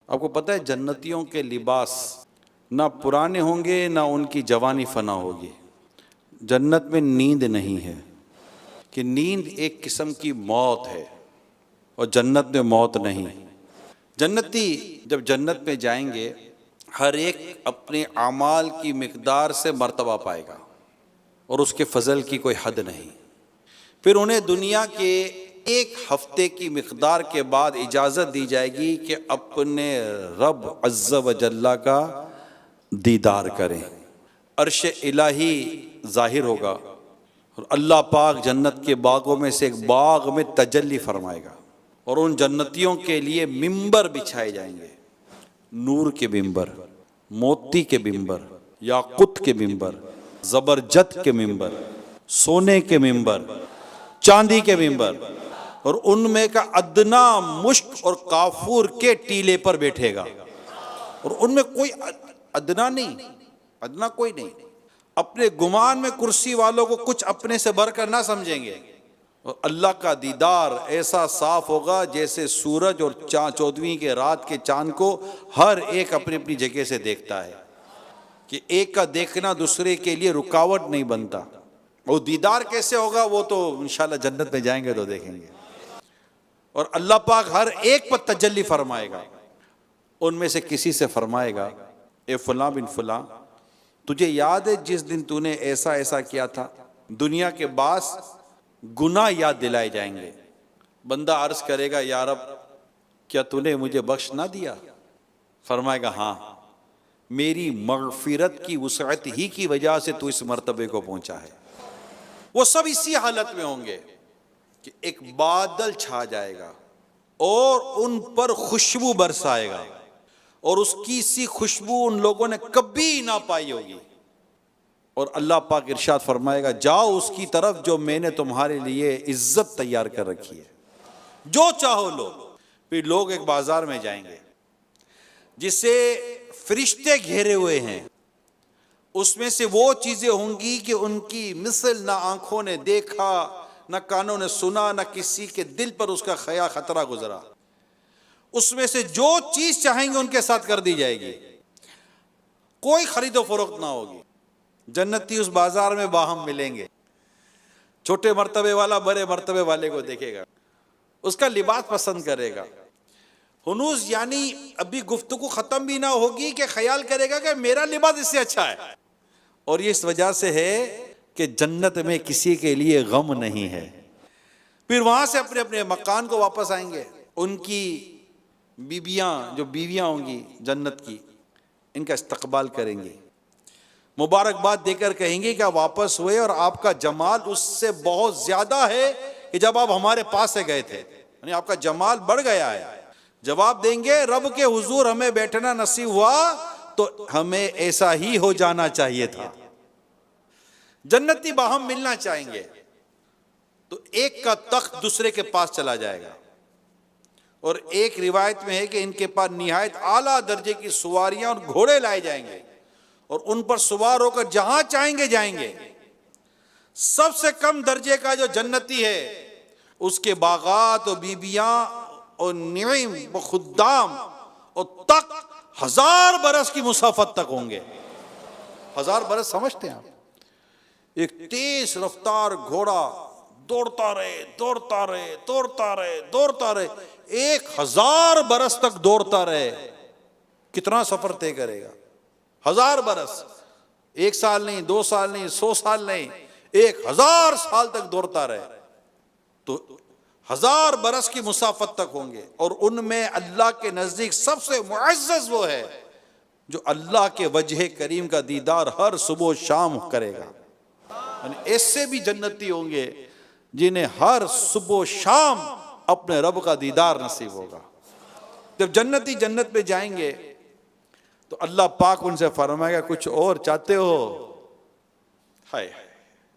آپ کو پتہ ہے جنتیوں کے لباس نہ پرانے ہوں گے نہ ان کی جوانی فنا ہوگی۔ جنت میں نیند نہیں ہے، کہ نیند ایک قسم کی موت ہے، اور جنت میں موت نہیں۔ جنتی جب جنت میں جائیں گے ہر ایک اپنے اعمال کی مقدار سے مرتبہ پائے گا، اور اس کے فضل کی کوئی حد نہیں۔ پھر انہیں دنیا کے ایک ہفتے کی مقدار کے بعد اجازت دی جائے گی کہ اپنے رب عز و جل کا دیدار کریں۔ عرش الہی ظاہر ہوگا، اور اللہ پاک جنت کے باغوں میں سے ایک باغ میں تجلی فرمائے گا، اور ان جنتیوں کے لیے ممبر بچھائے جائیں گے، نور کے ممبر، موتی کے ممبر، یاقوت کے ممبر، زبرجد کے ممبر، سونے کے ممبر، چاندی کے ممبر، اور ان میں کا ادنا مشک اور کافور کے ٹیلے پر بیٹھے گا، اور ان میں کوئی ادنا نہیں، ادنا کوئی نہیں۔ اپنے گمان میں کرسی والوں کو کچھ اپنے سے بڑھ کر نہ سمجھیں گے، اور اللہ کا دیدار ایسا صاف ہوگا جیسے سورج اور 14ویں کے رات کے چاند کو ہر ایک اپنی اپنی جگہ سے دیکھتا ہے، کہ ایک کا دیکھنا دوسرے کے لیے رکاوٹ نہیں بنتا۔ وہ دیدار کیسے ہوگا وہ تو انشاءاللہ جنت میں جائیں گے تو دیکھیں گے، اور اللہ پاک ہر ایک پر تجلی فرمائے گا۔ ان میں سے کسی سے فرمائے گا، اے فلاں بن فلاں، تجھے یاد ہے جس دن تو نے ایسا ایسا کیا تھا؟ دنیا کے بعض گناہ یاد دلائے جائیں گے۔ بندہ عرض کرے گا، یا رب کیا تو نے مجھے بخش نہ دیا؟ فرمائے گا، ہاں، میری مغفرت کی وسعت ہی کی وجہ سے تو اس مرتبے کو پہنچا ہے۔ وہ سب اسی حالت میں ہوں گے کہ ایک بادل چھا جائے گا اور ان پر خوشبو برسائے گا، اور اس کی سی خوشبو ان لوگوں نے کبھی نہ پائی ہوگی، اور اللہ پاک ارشاد فرمائے گا، جاؤ اس کی طرف جو میں نے تمہارے لیے عزت تیار کر رکھی ہے، جو چاہو لو۔ پھر لوگ ایک بازار میں جائیں گے جسے فرشتے گھیرے ہوئے ہیں، اس میں سے وہ چیزیں ہوں گی کہ ان کی مثل نہ آنکھوں نے دیکھا، نہ کانوں نے سنا، نہ کسی کے دل پر اس کا خطرہ گزرا۔ اس میں سے جو چیز چاہیں گے ان کے ساتھ کر دی جائے گی، کوئی خرید و فروخت نہ ہوگی۔ جنتی اس بازار میں باہم ملیں گے، چھوٹے مرتبے والا بڑے مرتبے والے کو دیکھے گا، اس کا لباس پسند کرے گا۔ ہنوز یعنی ابھی گفتگو ختم بھی نہ ہوگی کہ خیال کرے گا کہ میرا لباس اس سے اچھا ہے، اور یہ اس وجہ سے ہے کہ جنت میں کسی کے لیے غم نہیں ہے۔ پھر وہاں سے اپنے اپنے مکان کو واپس آئیں گے، ان کی بیویاں جو بیویاں ہوں گی جنت کی، ان کا استقبال کریں گے، مبارکباد دے کر کہیں گے کہ آپ واپس ہوئے اور آپ کا جمال اس سے بہت زیادہ ہے کہ جب آپ ہمارے پاس سے گئے تھے، یعنی آپ کا جمال بڑھ گیا ہے۔ جواب دیں گے، رب کے حضور ہمیں بیٹھنا نصیب ہوا تو ہمیں ایسا ہی ہو جانا چاہیے تھا۔ جنتی باہم ملنا چاہیں گے تو ایک کا تخت دوسرے کے پاس چلا جائے گا، اور ایک روایت میں ہے کہ ان کے پاس نہایت اعلیٰ درجے کی سواریاں اور گھوڑے لائے جائیں گے، اور ان پر سوار ہو کر جہاں چاہیں گے جائیں گے۔ سب سے کم درجے کا جو جنتی ہے اس کے باغات اور بیبیاں اور نعیم و خدام اور تک 1000 برس کی مسافت تک ہوں گے۔ 1000 برس سمجھتے ہیں آپ؟ ایک تیز رفتار گھوڑا دوڑتا رہے دوڑتا رہے دوڑتا رہے دوڑتا رہے، 1000 برس تک دوڑتا رہے، کتنا سفر طے کرے گا؟ 1000 برس، 1 سال نہیں، 2 سال نہیں، 100 سال نہیں، 1000 سال تک دوڑتا رہے، تو 1000 برس کی مسافت تک ہوں گے۔ اور ان میں اللہ کے نزدیک سب سے معزز وہ ہے جو اللہ کے وجہ کریم کا دیدار ہر صبح و شام کرے گا۔ یعنی ایسے بھی جنتی ہوں گے جنہیں ہر صبح و شام اپنے رب کا دیدار نصیب ہوگا۔ جب جنتی جنت میں جائیں گے تو اللہ پاک ان سے فرمائے گا، کچھ اور چاہتے ہو؟ ہائے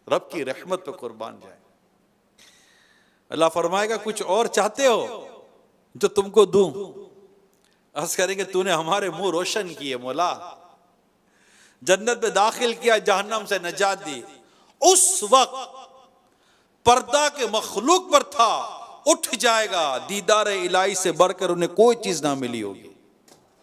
رب کی رحمت پہ قربان جائے، اللہ فرمائے گا، کچھ اور چاہتے ہو جو تم کو دوں؟ عرض کریں گے، تو نے ہمارے منہ روشن کیے مولا، جنت میں داخل کیا، جہنم سے نجات دی۔ اس وقت پردہ کے مخلوق پر تھا، اٹھ جائے گا، دیدار الہی سے بڑھ کر انہیں کوئی چیز نہ ملی ہوگی۔